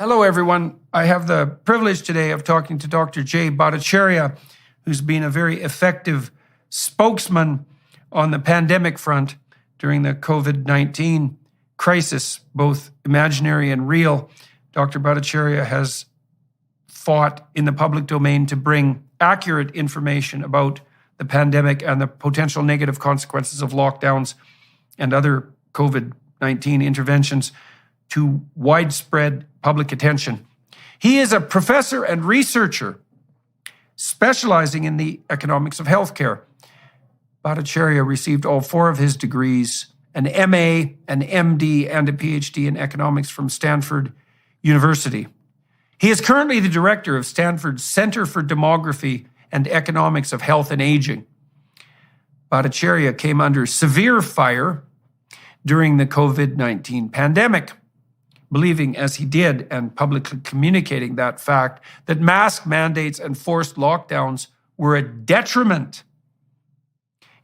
Hello, everyone. I have the privilege today of talking to Dr. Jay Bhattacharya, who's been a very effective spokesman on the pandemic front during the COVID-19 crisis, both imaginary and real. Dr. Bhattacharya has fought in the public domain to bring accurate information about the pandemic and the potential negative consequences of lockdowns and other COVID-19 interventions to widespread public attention. He is a professor and researcher specializing in the economics of healthcare. Bhattacharya received all four of his degrees, an MA, an MD, and a PhD in economics from Stanford University. He is currently the director of Stanford's Center for Demography and Economics of Health and Aging. Bhattacharya came under severe fire during the COVID-19 pandemic, believing as he did and publicly communicating that fact that mask mandates and forced lockdowns were a detriment,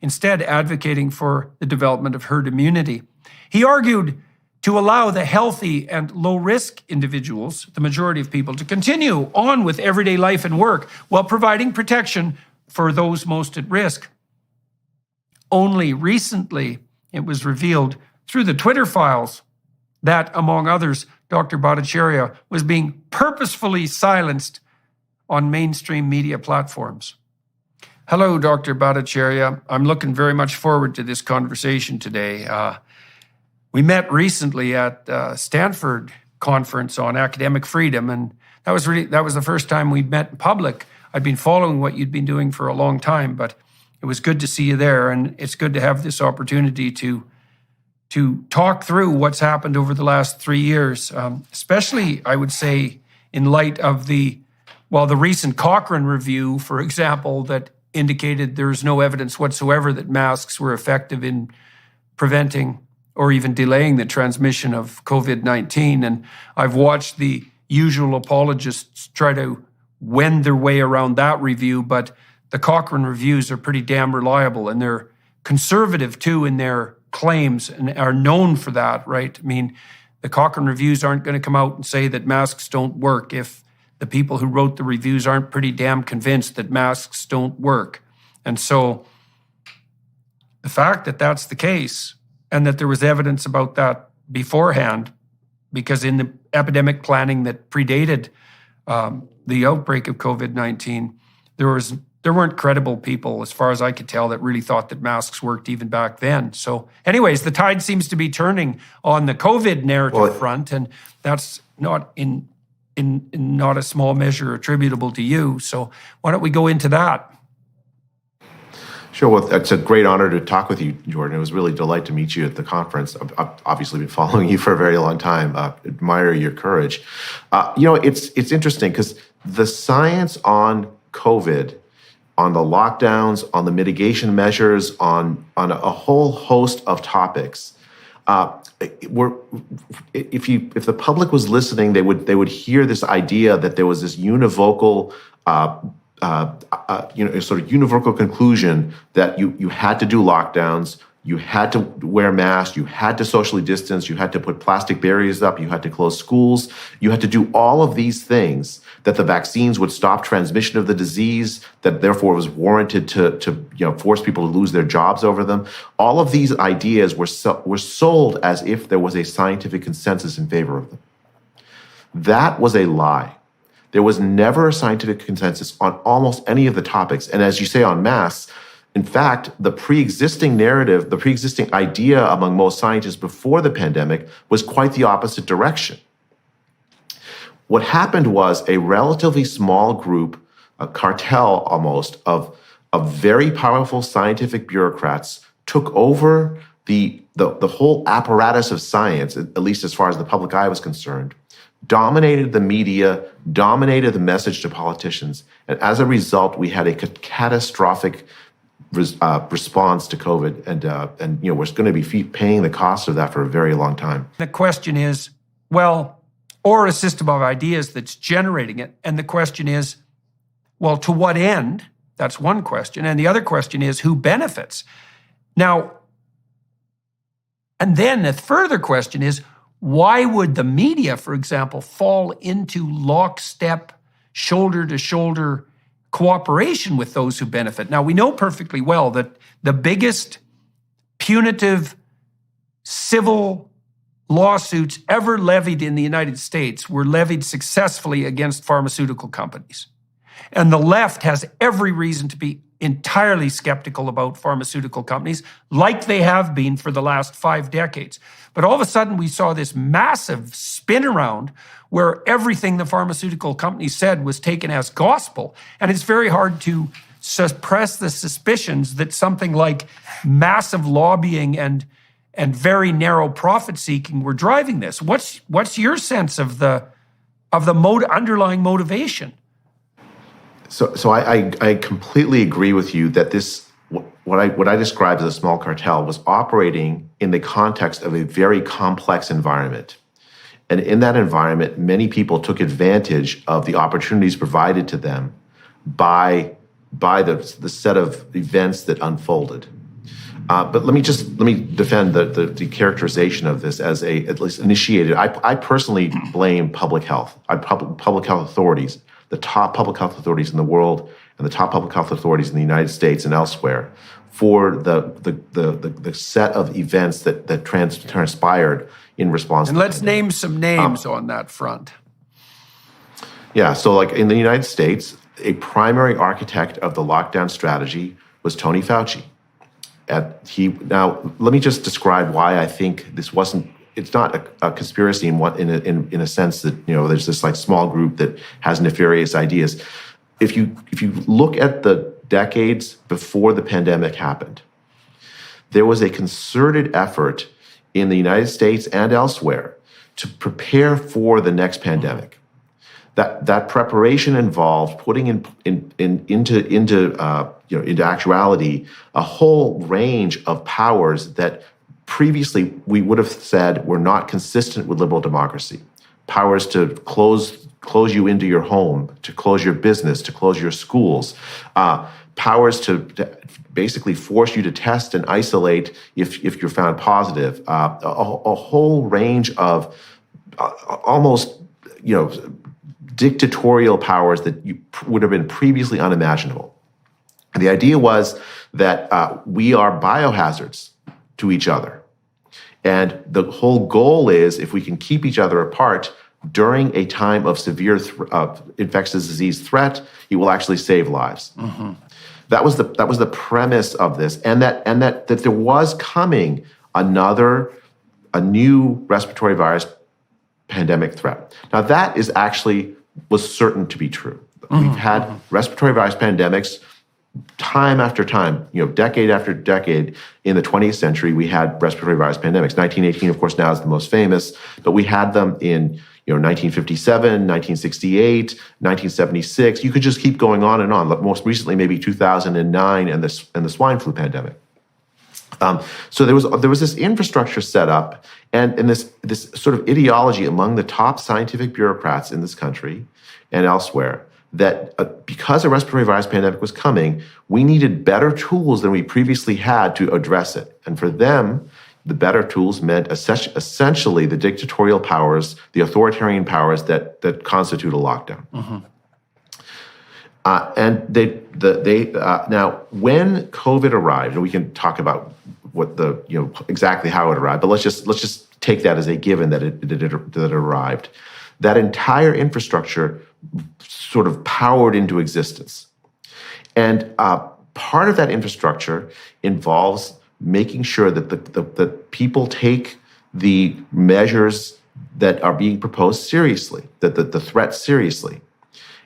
instead advocating for the development of herd immunity. He argued to allow the healthy and low-risk individuals, the majority of people, to continue on with everyday life and work while providing protection for those most at risk. Only recently, it was revealed through the Twitter files that, among others, Dr. Bhattacharya was being purposefully silenced on mainstream media platforms. Hello, Dr. Bhattacharya. I'm looking very much forward to this conversation today. We met recently at Stanford conference on academic freedom, and that was the first time we'd met in public. I'd been following what you'd been doing for a long time, but it was good to see you there, and it's good to have this opportunity to talk through what's happened over the last 3 years, especially, I would say, in light of the recent Cochrane review, for example, that indicated there's no evidence whatsoever that masks were effective in preventing or even delaying the transmission of COVID-19. And I've watched the usual apologists try to wend their way around that review, but the Cochrane reviews are pretty damn reliable, and they're conservative too in their claims and are known for that, right? I mean, the Cochrane reviews aren't going to come out and say that masks don't work if the people who wrote the reviews aren't pretty damn convinced that masks don't work. And so the fact that that's the case and that there was evidence about that beforehand, because in the epidemic planning that predated the outbreak of COVID-19, there weren't credible people, as far as I could tell, that really thought that masks worked even back then. So anyways, the tide seems to be turning on the COVID narrative front, and that's not in not a small measure attributable to you. So why don't we go into that? Sure. Well, it's a great honor to talk with you, Jordan. It was really a delight to meet you at the conference. I've obviously been following you for a very long time. Admire your courage. It's interesting because the science on COVID, on the lockdowns, on the mitigation measures, on a whole host of topics. If the public was listening, they would hear this idea that there was this univocal, sort of univocal conclusion that you had to do lockdowns, you had to wear masks, you had to socially distance, you had to put plastic barriers up, you had to close schools, you had to do all of these things, that the vaccines would stop transmission of the disease, that therefore it was warranted to force people to lose their jobs over them. All of these ideas were sold as if there was a scientific consensus in favor of them. That was a lie. There was never a scientific consensus on almost any of the topics. And as you say on masks, in fact, the pre-existing narrative, the pre-existing idea among most scientists before the pandemic was quite the opposite direction. What happened was a relatively small group, a cartel almost, of very powerful scientific bureaucrats took over the whole apparatus of science, at least as far as the public eye was concerned, dominated the media, dominated the message to politicians. And as a result, we had a catastrophic response to COVID, and we're going to be paying the cost of that for a very long time. The question is, or a system of ideas that's generating it. And the question is, well, to what end? That's one question. And the other question is, who benefits? Now, and then the further question is, why would the media, for example, fall into lockstep, shoulder-to-shoulder cooperation with those who benefit? Now, we know perfectly well that the biggest punitive civil lawsuits ever levied in the United States were levied successfully against pharmaceutical companies. And the left has every reason to be entirely skeptical about pharmaceutical companies, like they have been for the last 5 decades. But all of a sudden, we saw this massive spin around where everything the pharmaceutical companies said was taken as gospel. And it's very hard to suppress the suspicions that something like massive lobbying and very narrow profit seeking were driving this. What's your sense of the underlying motivation? So I completely agree with you that this, what I described as a small cartel, was operating in the context of a very complex environment. And in that environment, many people took advantage of the opportunities provided to them by the set of events that unfolded. But let me defend the characterization of this as at least initiated. I personally blame public health. Public health authorities, the top public health authorities in the world and the top public health authorities in the United States and elsewhere, for the set of events that transpired in response. And let's name some names on that front. Yeah, so like in the United States, a primary architect of the lockdown strategy was Tony Fauci. Now, let me just describe why I think this wasn't. It's not a conspiracy in a sense that there's this like small group that has nefarious ideas. If you look at the decades before the pandemic happened, there was a concerted effort in the United States and elsewhere to prepare for the next pandemic. That preparation involved putting into actuality a whole range of powers that previously we would have said were not consistent with liberal democracy. Powers to close you into your home, to close your business, to close your schools. Powers to basically force you to test and isolate if you're found positive. A whole range of almost dictatorial powers that would have been previously unimaginable. And the idea was that we are biohazards to each other. And the whole goal is, if we can keep each other apart during a time of severe infectious disease threat, it will actually save lives. Mm-hmm. That was the premise of this, and that there was coming a new respiratory virus pandemic threat. Now that was certain to be true. Mm-hmm. We've had respiratory virus pandemics time after time, decade after decade. In the 20th century, we had respiratory virus pandemics. 1918, of course, now is the most famous, but we had them in 1957, 1968, 1976. You could just keep going on and on. Most recently, maybe 2009 and the swine flu pandemic. So there was this infrastructure set up, and this sort of ideology among the top scientific bureaucrats in this country and elsewhere that because a respiratory virus pandemic was coming, we needed better tools than we previously had to address it. And for them, the better tools meant essentially the dictatorial powers, the authoritarian powers that constitute a lockdown. Mm-hmm. And now when COVID arrived, and we can talk about what exactly how it arrived, but let's just take that as a given that it arrived. That entire infrastructure sort of powered into existence, and part of that infrastructure involves making sure that the people take the measures that are being proposed seriously, that the threat seriously.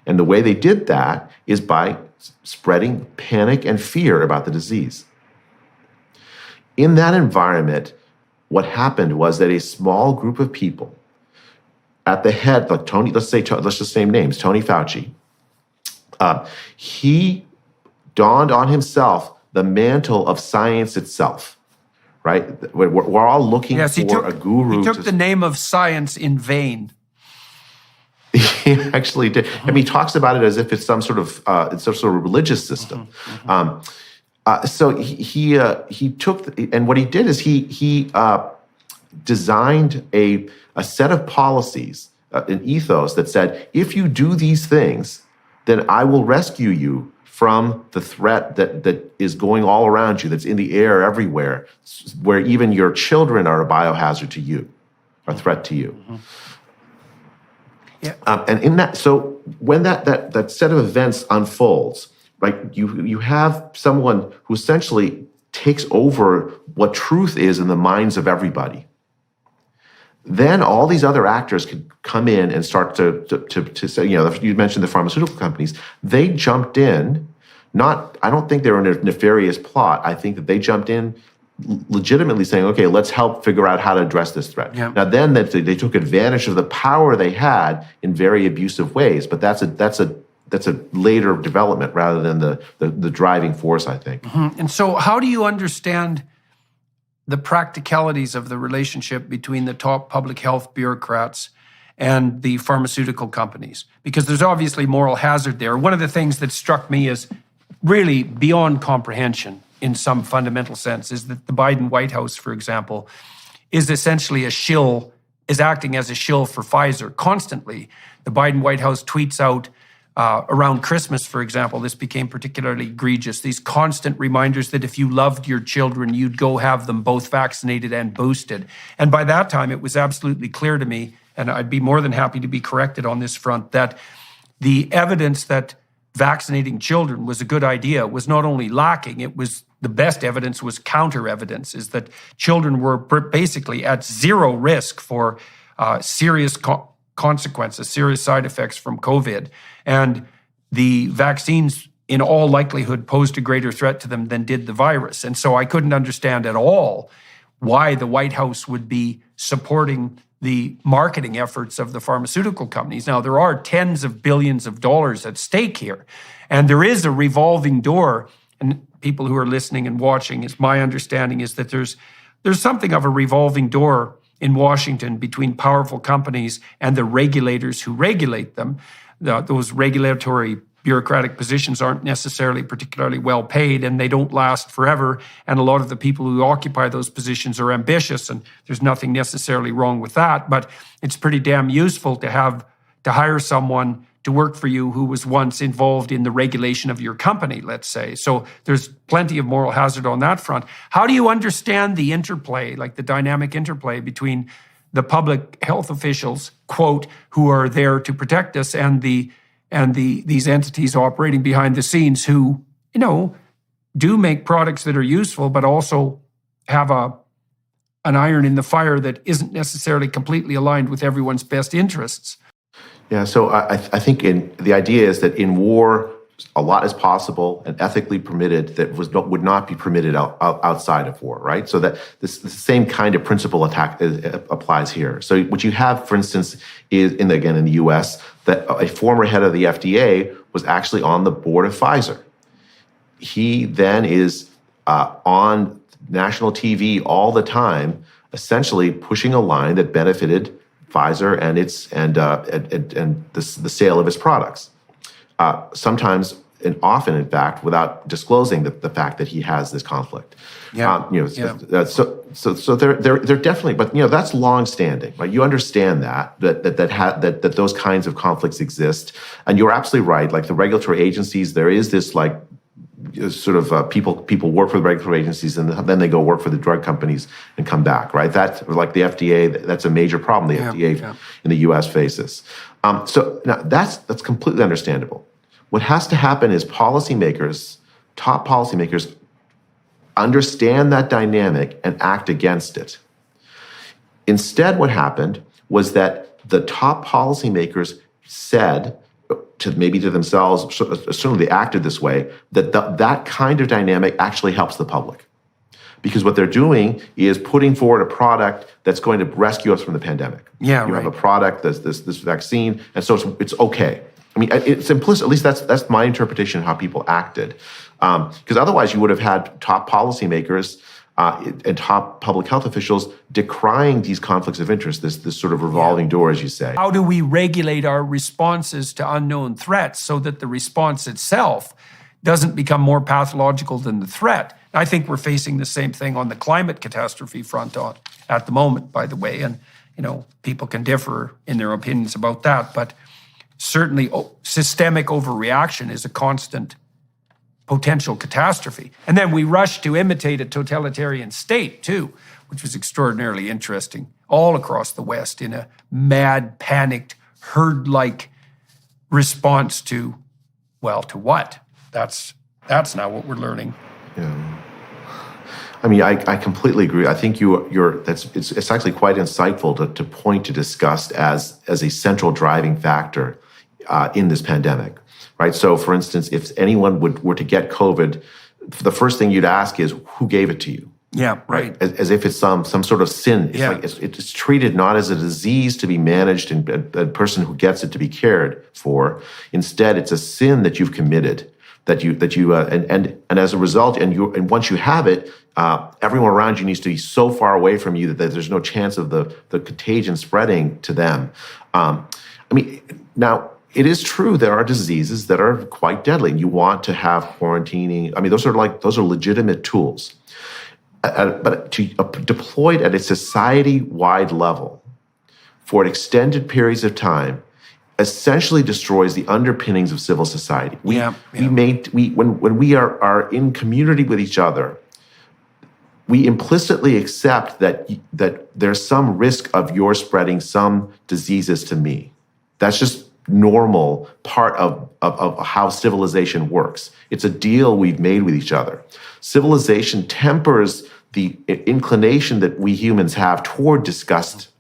And the way they did that is by spreading panic and fear about the disease. In that environment, what happened was that a small group of people at the head, like Tony, let's just name names, Tony Fauci, he donned on himself the mantle of science itself, right? We're all looking for a guru. He took the name of science in vain. He actually did. I mean, he talks about it as if it's some sort of religious system. Mm-hmm. So he took, and what he did is he designed a set of policies, an ethos that said, if you do these things, then I will rescue you from the threat that is going all around you, that's in the air everywhere, where even your children are a biohazard to you, a threat to you. Mm-hmm. Yeah. And in that, so when that set of events unfolds, right, you have someone who essentially takes over what truth is in the minds of everybody. Then all these other actors could come in and start to say, you mentioned the pharmaceutical companies. They jumped in, I don't think they were in a nefarious plot. I think that they jumped in legitimately saying, okay, let's help figure out how to address this threat. Yeah. Now then they took advantage of the power they had in very abusive ways, but that's a later development rather than the driving force, I think. Mm-hmm. And so how do you understand the practicalities of the relationship between the top public health bureaucrats and the pharmaceutical companies? Because there's obviously moral hazard there. One of the things that struck me as really beyond comprehension in some fundamental sense is that the Biden White House, for example, is essentially is acting as a shill for Pfizer constantly. The Biden White House tweets out around Christmas, for example, this became particularly egregious, these constant reminders that if you loved your children, you'd go have them both vaccinated and boosted. And by that time, it was absolutely clear to me, and I'd be more than happy to be corrected on this front, that the evidence that vaccinating children was a good idea was not only lacking, the best evidence was counter evidence, is that children were basically at zero risk for serious consequences, serious side effects from COVID. And the vaccines, in all likelihood, posed a greater threat to them than did the virus. And so I couldn't understand at all why the White House would be supporting the marketing efforts of the pharmaceutical companies. Now, there are tens of billions of dollars at stake here, and there is a revolving door. And people who are listening and watching, my understanding is that there's something of a revolving door in Washington between powerful companies and the regulators who regulate them. Those regulatory bureaucratic positions aren't necessarily particularly well paid, and they don't last forever. And a lot of the people who occupy those positions are ambitious, and there's nothing necessarily wrong with that. But it's pretty damn useful to hire someone to work for you who was once involved in the regulation of your company, let's say. So there's plenty of moral hazard on that front. How do you understand the interplay, like the dynamic interplay between the public health officials, quote, who are there to protect us, and these entities operating behind the scenes who, do make products that are useful, but also have an iron in the fire that isn't necessarily completely aligned with everyone's best interests? Yeah, so I think the idea is that in war, a lot is possible and ethically permitted that would not be permitted outside of war, right? So that the same kind of principle applies here. So what you have, for instance, is in the U.S., that a former head of the FDA was actually on the board of Pfizer. He then is on national TV all the time, essentially pushing a line that benefited Pfizer and the sale of its products. Sometimes and often, in fact, without disclosing the fact that he has this conflict. Yeah. So they're definitely, but that's long-standing, right? You understand that those kinds of conflicts exist, and you're absolutely right. Like the regulatory agencies, there is this sort of people work for the regulatory agencies and then they go work for the drug companies and come back, right? That, like the FDA, that's a major problem the FDA in the U.S. faces. So now that's completely understandable. What has to happen is top policymakers, understand that dynamic and act against it. Instead, what happened was that the top policymakers said to themselves, certainly they acted this way, that kind of dynamic actually helps the public. Because what they're doing is putting forward a product that's going to rescue us from the pandemic. Yeah, you have a product, that's this vaccine, and so it's okay. I mean, it's implicit. At least that's my interpretation of how people acted. Because otherwise, you would have had top policymakers and top public health officials decrying these conflicts of interest, this sort of revolving door, as you say. How do we regulate our responses to unknown threats so that the response itself doesn't become more pathological than the threat? I think we're facing the same thing on the climate catastrophe front at the moment, by the way. And, people can differ in their opinions about that. But certainly systemic overreaction is a constant potential catastrophe. And then we rush to imitate a totalitarian state, too, which was extraordinarily interesting all across the West in a mad, panicked, herd-like response to what? That's now what we're learning. Yeah. I mean, I completely agree. I think it's actually quite insightful to point to disgust as a central driving factor in this pandemic, right? So, for instance, if anyone were to get COVID, the first thing you'd ask is, who gave it to you? Yeah, right. As if it's some sort of sin. It's treated not as a disease to be managed and a person who gets it to be cared for. Instead, it's a sin that you've committed. And as a result, and once you have it, everyone around you needs to be so far away from you that there's no chance of the contagion spreading to them. Now it is true there are diseases that are quite deadly, and you want to have quarantining. I mean, those are legitimate tools, but deployed at a society-wide level for extended periods of time essentially destroys the underpinnings of civil society. When we are in community with each other, we implicitly accept that there's some risk of your spreading some diseases to me. That's just normal part of how civilization works. It's a deal we've made with each other. Civilization tempers the inclination that we humans have toward disgust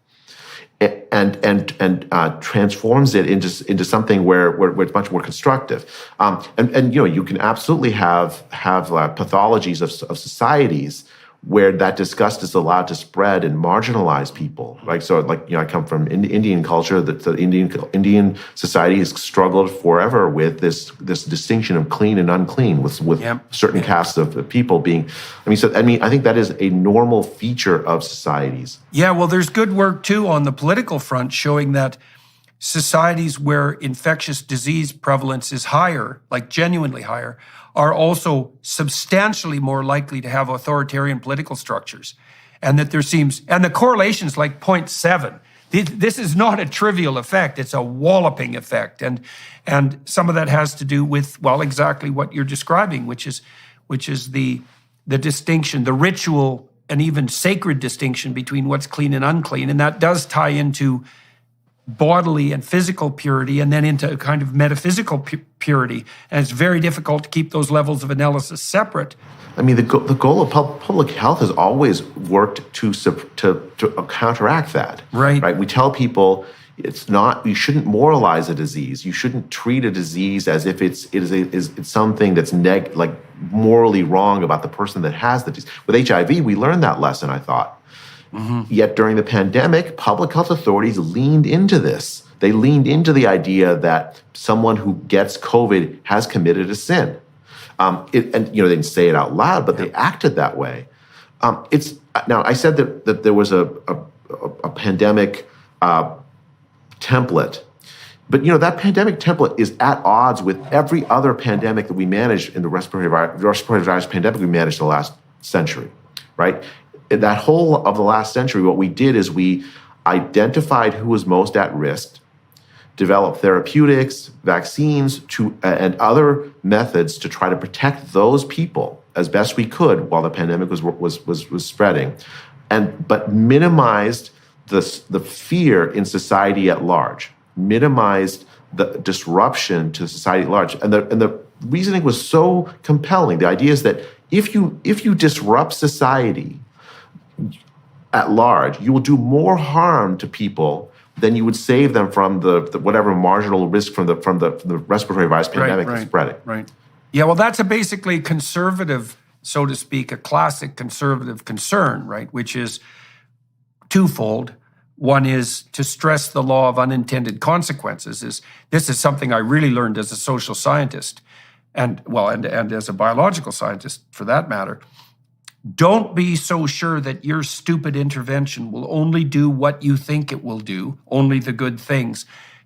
and transforms it into something where it's much more constructive. You can absolutely have pathologies of societies where that disgust is allowed to spread and marginalize people. Right? So, I come from Indian culture. The Indian society has struggled forever with this distinction of clean and unclean, with certain castes of people being. I think that is a normal feature of societies. Yeah, well, there's good work too on the political front showing that societies where infectious disease prevalence is higher, like genuinely higher, are also substantially more likely to have authoritarian political structures. And that and the correlation's like 0.7. This is not a trivial effect, it's a walloping effect. And some of that has to do with, exactly what you're describing, which is the distinction, the ritual and even sacred distinction between what's clean and unclean. And that does tie into bodily and physical purity, and then into a kind of metaphysical purity. And it's very difficult to keep those levels of analysis separate. I mean, the goal of public health has always worked to counteract that. Right. We tell people you shouldn't moralize a disease. You shouldn't treat a disease as if it's something that's morally wrong about the person that has the disease. With HIV, we learned that lesson, I thought. Mm-hmm. Yet during the pandemic, public health authorities leaned into this. They leaned into the idea that someone who gets COVID has committed a sin. They didn't say it out loud, but they acted that way. Now, I said that there was a pandemic template, but that pandemic template is at odds with every other pandemic that we managed in the respiratory virus pandemic we managed the last century, right? In that whole of the last century, what we did is we identified who was most at risk, developed therapeutics, vaccines, and other methods to try to protect those people as best we could while the pandemic was spreading, but minimized the fear in society at large, minimized the disruption to society at large, and the reasoning was so compelling. The idea is that if you disrupt society at large, you will do more harm to people than you would save them from the whatever marginal risk from the respiratory virus pandemic that's spreading. Right. Yeah. Well, that's basically conservative, so to speak, a classic conservative concern, right? Which is twofold. One is to stress the law of unintended consequences. This is something I really learned as a social scientist, and as a biological scientist for that matter. Don't be so sure that your stupid intervention will only do what you think it will do, only the good things.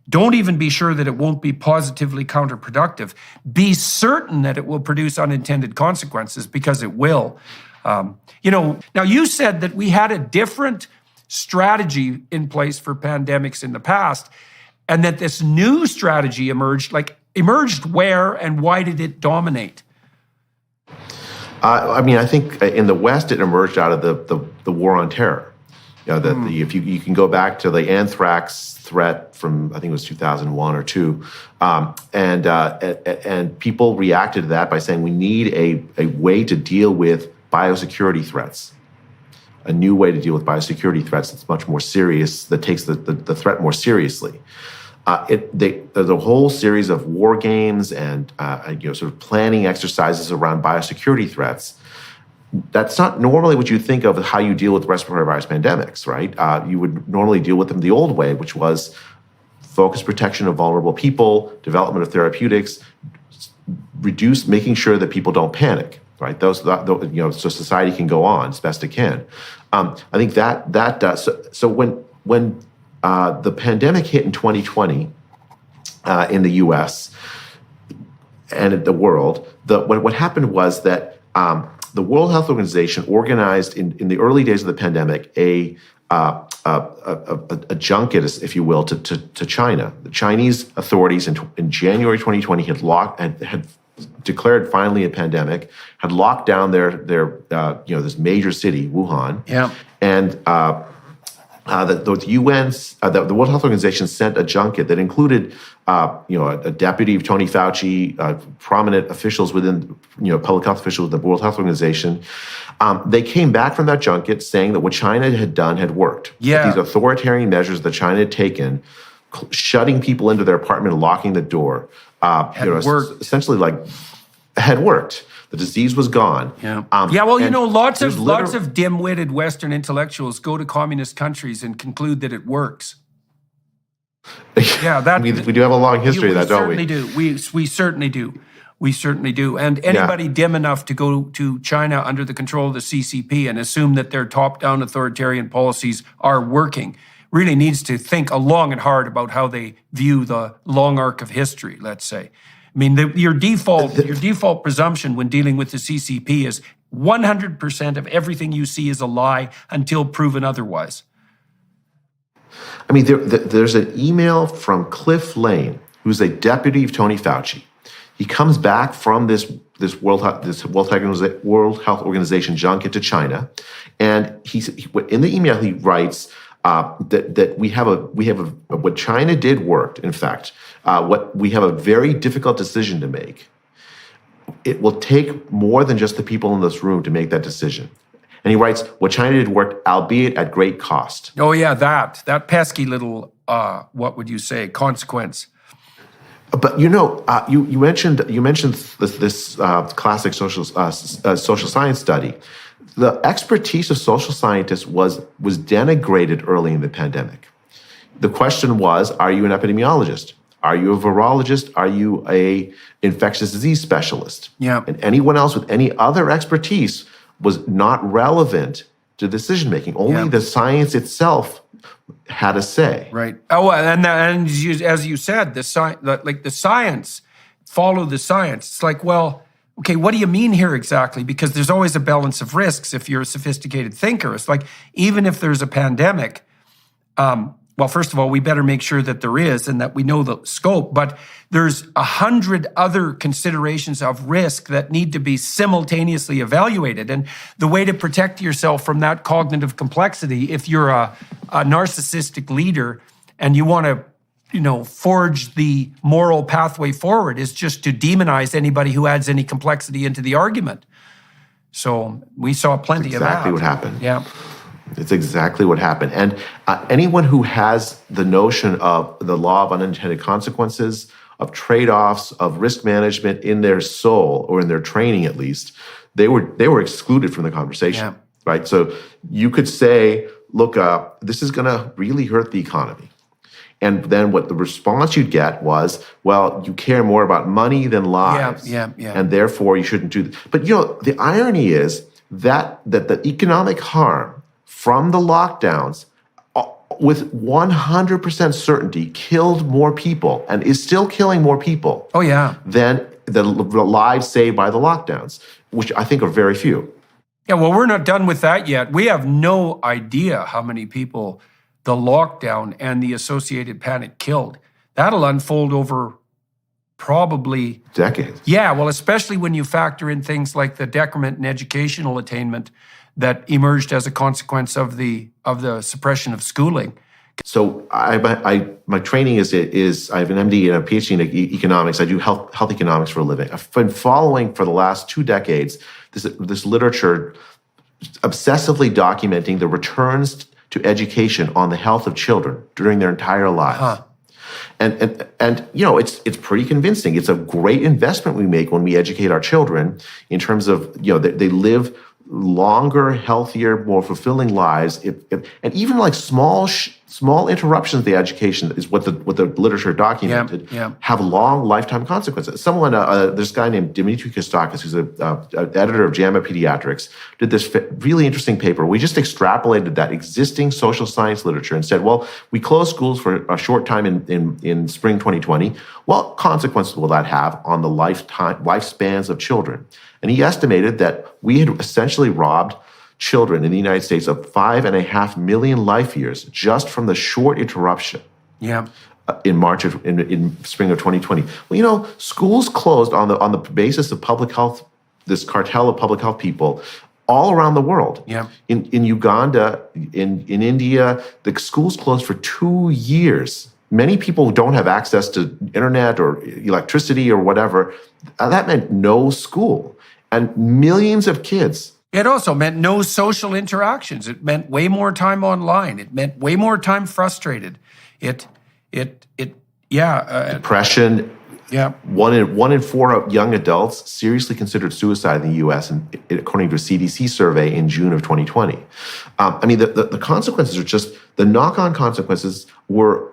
Don't even be sure that it won't be positively counterproductive. Be certain that it will produce unintended consequences, because it will. Now you said that we had a different strategy in place for pandemics in the past, and that this new strategy emerged. Emerged where and why did it dominate? I think in the West it emerged out of the war on terror. If you can go back to the anthrax threat from, I think it was 2001 or 2, and people reacted to that by saying we need a way to deal with biosecurity threats, a new way to deal with biosecurity threats that's much more serious, that takes the threat more seriously. There's a whole series of war games and sort of planning exercises around biosecurity threats. That's not normally what you think of how you deal with respiratory virus pandemics, right? You would normally deal with them the old way, which was focused protection of vulnerable people, development of therapeutics, making sure that people don't panic, right? So society can go on as best it can. I think that does. So when the pandemic hit in 2020 in the U.S. and in the world, what happened was that the World Health Organization organized in the early days of the pandemic a junket, if you will, to China. The Chinese authorities in January 2020 had declared finally a pandemic, had locked down their this major city, Wuhan, and the World Health Organization sent a junket that included, a deputy of Tony Fauci, prominent officials within, public health officials with the World Health Organization. They came back from that junket saying that what China had done had worked. Yeah. These authoritarian measures that China had taken, shutting people into their apartment, locking the door, essentially had worked. The disease was gone. Yeah. Lots of dim-witted Western intellectuals go to communist countries and conclude that it works. Yeah, we do have a long history of that, don't we? We certainly do. We certainly do. And anybody dim enough to go to China under the control of the CCP and assume that their top-down authoritarian policies are working really needs to think long and hard about how they view the long arc of history, let's say. I mean, your default presumption when dealing with the CCP is 100% of everything you see is a lie until proven otherwise. I mean, there's an email from Cliff Lane, who's a deputy of Tony Fauci. He comes back from this World Health Organization junket to China, and in the email he writes that we have what China did worked. In fact, we have a very difficult decision to make. It will take more than just the people in this room to make that decision. And he writes, what China did worked, albeit at great cost. Oh yeah, that pesky little what would you say, consequence. But you mentioned this classic social science study. The expertise of social scientists was denigrated early in the pandemic. The question was, are you an epidemiologist? Are you a virologist? Are you a infectious disease specialist? Yeah. And anyone else with any other expertise was not relevant to decision making. Only the science itself had a say. Right. Oh, and as you said, the science follow the science. It's like, well, okay, what do you mean here exactly? Because there's always a balance of risks if you're a sophisticated thinker. It's like, even if there's a pandemic, well, first of all, we better make sure that there is and that we know the scope, but there's 100 other considerations of risk that need to be simultaneously evaluated. And the way to protect yourself from that cognitive complexity, if you're a narcissistic leader and you want to forge the moral pathway forward, is just to demonize anybody who adds any complexity into the argument. So we saw plenty of that. Exactly what happened. Yeah. It's exactly what happened. And anyone who has the notion of the law of unintended consequences, of trade-offs, of risk management in their soul, or in their training at least, they were excluded from the conversation, right? So you could say, look, this is going to really hurt the economy. And then what the response you'd get was, well, you care more about money than lives. Yeah. And therefore you shouldn't do that. But the irony is that the economic harm from the lockdowns with 100% certainty killed more people and is still killing more people Oh, yeah. than the lives saved by the lockdowns, which I think are very few. Yeah, well, we're not done with that yet. We have no idea how many people the lockdown and the associated panic killed. That'll unfold over probably Decades. Yeah, well, especially when you factor in things like the decrement in educational attainment that emerged as a consequence of the suppression of schooling. So my training is I have an MD and a PhD in economics. I do health economics for a living. I've been following for the last 2 decades this literature obsessively documenting the returns to education on the health of children during their entire lives. Huh. And you know, it's pretty convincing. It's a great investment we make when we educate our children in terms of, you know, they live longer, healthier, more fulfilling lives. And even like small interruptions of the education is what the literature documented, have long lifetime consequences. Someone, this guy named Dimitri Kostakis, who's an editor of JAMA Pediatrics, did this really interesting paper. We just extrapolated that existing social science literature and said, well, we closed schools for a short time in spring 2020. What consequences will that have on the lifespans of children? And he estimated that we had essentially robbed children in the United States of 5.5 million life years just from the short interruption. Yeah. In spring of 2020. Well, you know, schools closed on the basis of public health, this cartel of public health people all around the world. Yeah. In Uganda, in India, the schools closed for 2 years. Many people don't have access to internet or electricity or whatever. That meant no school. And millions of kids. It also meant no social interactions. It meant way more time online. It meant way more time frustrated. Depression. Yeah. One in 4 young adults seriously considered suicide in the U.S., and according to a CDC survey in June of 2020. I mean, the consequences are just, the knock-on consequences were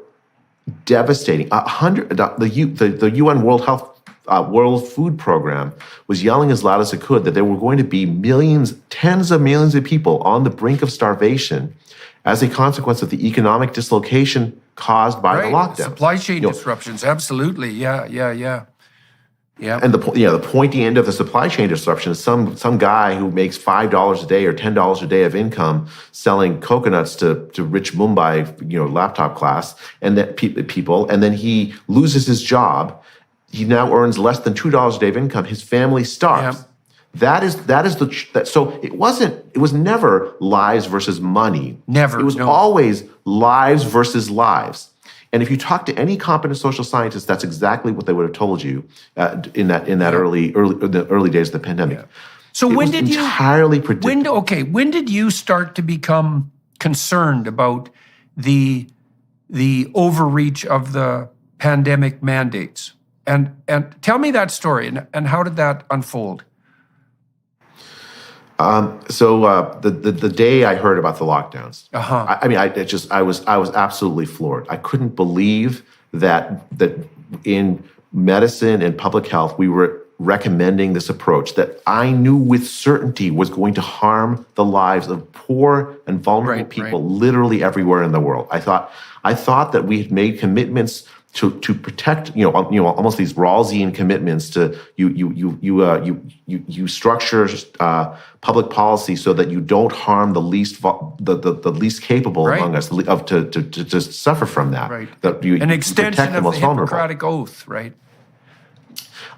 devastating. The UN World Food Program was yelling as loud as it could that there were going to be tens of millions of people on the brink of starvation as a consequence of the economic dislocation caused by the lockdown. Supply chain disruptions, absolutely. Yeah. And the pointy end of the supply chain disruption is some guy who makes $5 a day or $10 a day of income selling coconuts to rich Mumbai, laptop class and that people, and then he loses his job. He now earns less than $2 a day of income. His family starves. Yeah. So it was never lives versus money. Never. It was always lives versus lives. And if you talk to any competent social scientist, that's exactly what they would have told you in the early days of the pandemic. Yeah. So when did you entirely predictable. When did you start to become concerned about the overreach of the pandemic mandates? And tell me that story and how did that unfold? So the day I heard about the lockdowns, I was absolutely floored. I couldn't believe that in medicine and public health we were recommending this approach that I knew with certainty was going to harm the lives of poor and vulnerable people literally everywhere in the world. I thought that we had made commitments to protect, almost these Rawlsian commitments to you structure public policy so that you don't harm the least capable among us to suffer from that. Right. That an extension of the Hippocratic Oath, right?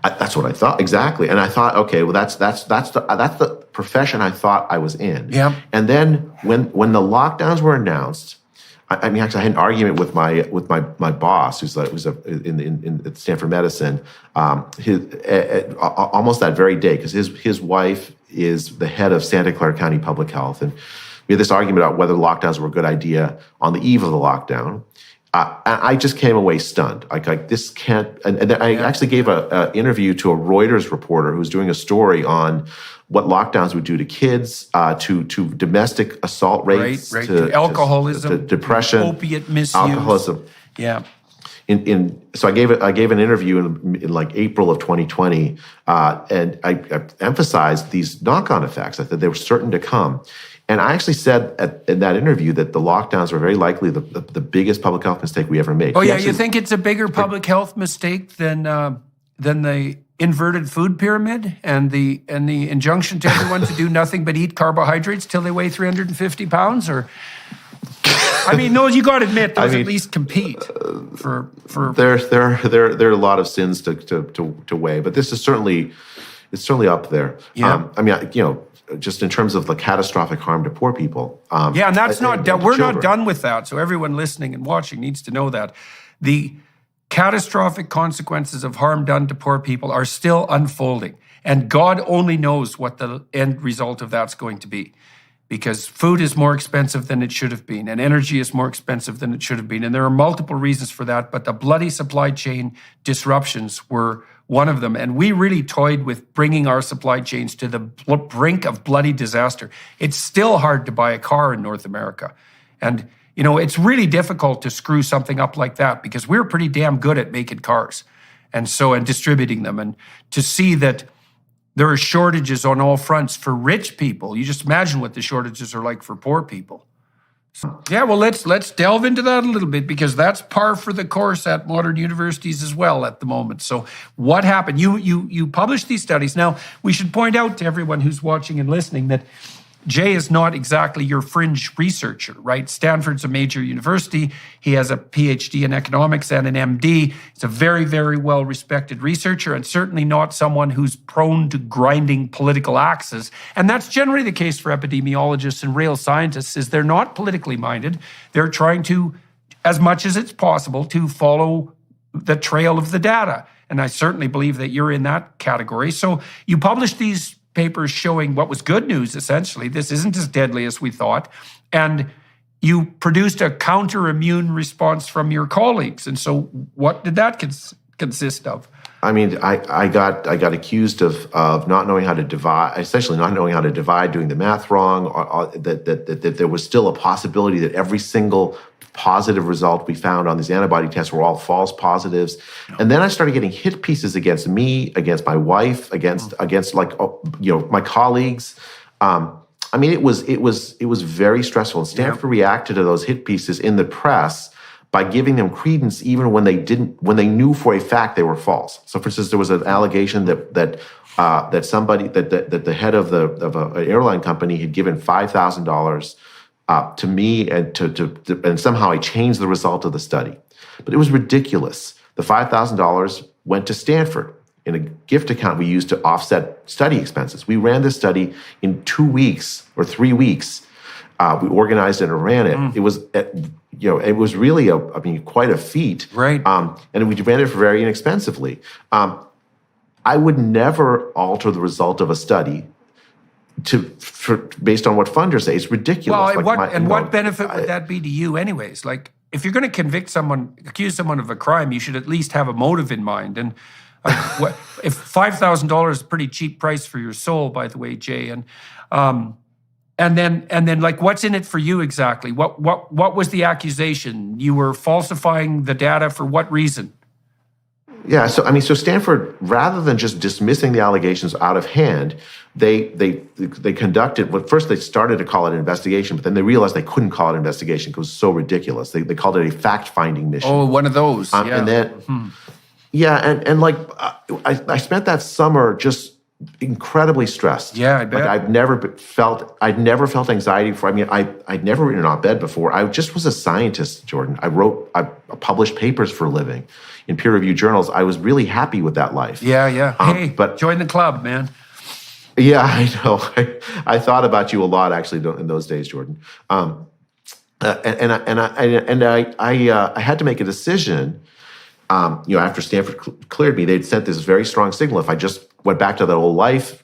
That's what I thought exactly, and I thought, okay, well, that's the profession I thought I was in. Yeah. And then when the lockdowns were announced. Actually, I had an argument with my boss, who's in Stanford Medicine, almost that very day, because his wife is the head of Santa Clara County Public Health, and we had this argument about whether lockdowns were a good idea on the eve of the lockdown. I just came away stunned. Like this can't. And then I actually gave an interview to a Reuters reporter who was doing a story on what lockdowns would do to kids, to domestic assault rates, to alcoholism, to depression, opiate misuse, alcoholism. Yeah. So I gave an interview in like April of 2020, and I emphasized these knock-on effects. I said they were certain to come. And I actually said in that interview that the lockdowns were very likely the biggest public health mistake we ever made. Oh, yeah, you think it's a bigger public health mistake than the inverted food pyramid and the injunction to everyone to do nothing but eat carbohydrates till they weigh 350 pounds? Or, I mean, no, you got to admit those at least compete for. There are a lot of sins to weigh, but this is certainly up there. Yeah. I mean, just in terms of the catastrophic harm to poor people. Yeah, and that's not done. We're children. not done with that. So everyone listening and watching needs to know that the catastrophic consequences of harm done to poor people are still unfolding. And God only knows what the end result of that's going to be. Because food is more expensive than it should have been, and energy is more expensive than it should have been. And there are multiple reasons for that, but the bloody supply chain disruptions were one of them. And we really toyed with bringing our supply chains to the brink of bloody disaster. It's still hard to buy a car in North America. And, it's really difficult to screw something up like that because we're pretty damn good at making cars and distributing them. And to see that there are shortages on all fronts for rich people. You just imagine what the shortages are like for poor people. So, yeah, well, let's delve into that a little bit because that's par for the course at modern universities as well at the moment. So what happened? You published these studies. Now, we should point out to everyone who's watching and listening that Jay is not exactly your fringe researcher, right? Stanford's a major university. He has a PhD in economics and an MD. He's a very, very well-respected researcher and certainly not someone who's prone to grinding political axes. And that's generally the case for epidemiologists and real scientists, is they're not politically minded. They're trying to, as much as it's possible, to follow the trail of the data. And I certainly believe that you're in that category. So you published these papers showing what was good news, essentially. This isn't as deadly as we thought. And you produced a counter-immune response from your colleagues. And so what did that consist of? I mean, I got accused of not knowing how to divide, essentially not knowing how to divide, doing the math wrong, or that there was still a possibility that every single positive result we found on these antibody tests were all false positives. And then I started getting hit pieces against me, against my wife, against my colleagues. I mean, it was very stressful. And Stanford reacted to those hit pieces in the press by giving them credence even when they knew for a fact they were false. So, for instance, there was an allegation that the head of an airline company had given $5,000 to me, and somehow I changed the result of the study. But it was ridiculous. The $5,000 went to Stanford in a gift account we used to offset study expenses. We ran this study in 2 weeks or 3 weeks. We organized it and ran it. It was really quite a feat. Right. And we ran it for very inexpensively. I would never alter the result of a study based on what funders say. It's ridiculous. Well, what benefit would that be to you anyways? Like, if you're going to accuse someone of a crime, you should at least have a motive in mind. And if $5,000 is a pretty cheap price for your soul, by the way, Jay, and then like, what's in it for you exactly? What was the accusation? You were falsifying the data for what reason? Yeah, so Stanford, rather than just dismissing the allegations out of hand, they conducted. Well, first they started to call it an investigation, but then they realized they couldn't call it an investigation because it was so ridiculous. They called it a fact-finding mission. Oh, one of those. Yeah. And then, I spent that summer just incredibly stressed. Yeah, I bet. Like I'd never felt anxiety for. I'd never written an op-ed before. I just was a scientist, Jordan. I published papers for a living in peer-reviewed journals. I was really happy with that life. Yeah. But join the club, man. Yeah, I know. I thought about you a lot actually in those days, Jordan. I had to make a decision. After Stanford cleared me, they'd sent this very strong signal. If I just went back to that old life,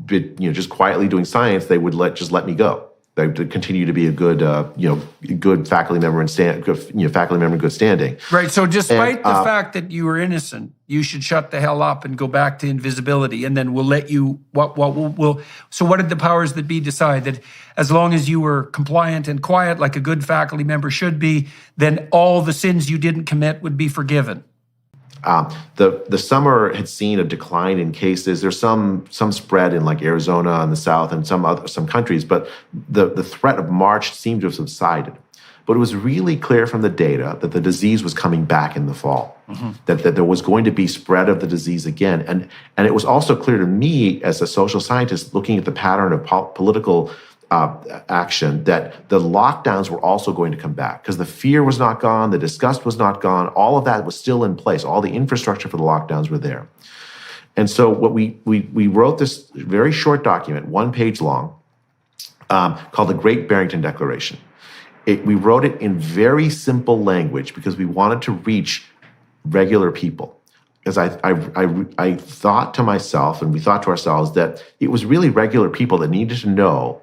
just quietly doing science, they would just let me go. that to continue to be a good, good faculty member in faculty member in good standing. Right. So despite the fact that you were innocent, you should shut the hell up and go back to invisibility, and then we'll let you. So what did the powers that be decide? That as long as you were compliant and quiet, like a good faculty member should be, then all the sins you didn't commit would be forgiven. The summer had seen a decline in cases. There's some spread in like Arizona and the South and some countries, but the threat of March seemed to have subsided. But it was really clear from the data that the disease was coming back in the fall, that there was going to be spread of the disease again. And it was also clear to me as a social scientist looking at the pattern of political action that the lockdowns were also going to come back because the fear was not gone, the disgust was not gone, all of that was still in place. All the infrastructure for the lockdowns were there. And so what we wrote this very short document, 1 page long, called the Great Barrington Declaration. We wrote it in very simple language because we wanted to reach regular people. Because I thought to myself, and we thought to ourselves, that it was really regular people that needed to know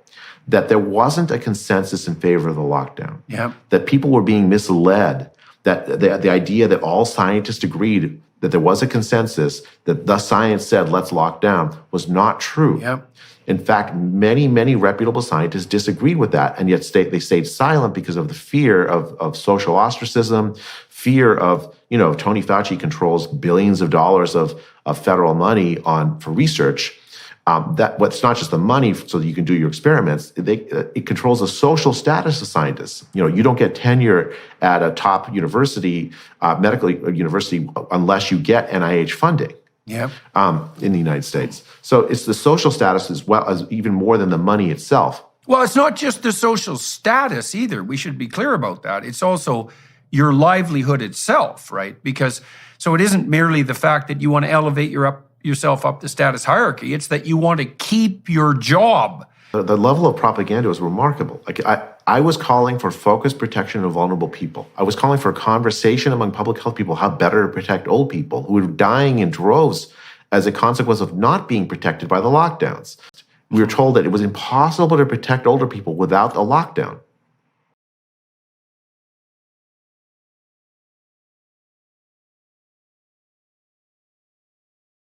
that there wasn't a consensus in favor of the lockdown. Yep. That people were being misled, that the idea that all scientists agreed that there was a consensus, that the science said, let's lock down, was not true. Yep. In fact, many, many reputable scientists disagreed with that, and yet they stayed silent because of the fear of social ostracism, fear of, Tony Fauci controls billions of dollars of federal money for research. What's not just the money so that you can do your experiments, it controls the social status of scientists. You don't get tenure at a top university, medical university, unless you get NIH funding. Yep. In the United States. So it's the social status as well as even more than the money itself. Well, it's not just the social status either. We should be clear about that. It's also your livelihood itself, right? So it isn't merely the fact that you want to elevate yourself up the status hierarchy. It's that you want to keep your job. The level of propaganda was remarkable. I was calling for focused protection of vulnerable people. I was calling for a conversation among public health people how better to protect old people who were dying in droves as a consequence of not being protected by the lockdowns. We were told that it was impossible to protect older people without a lockdown.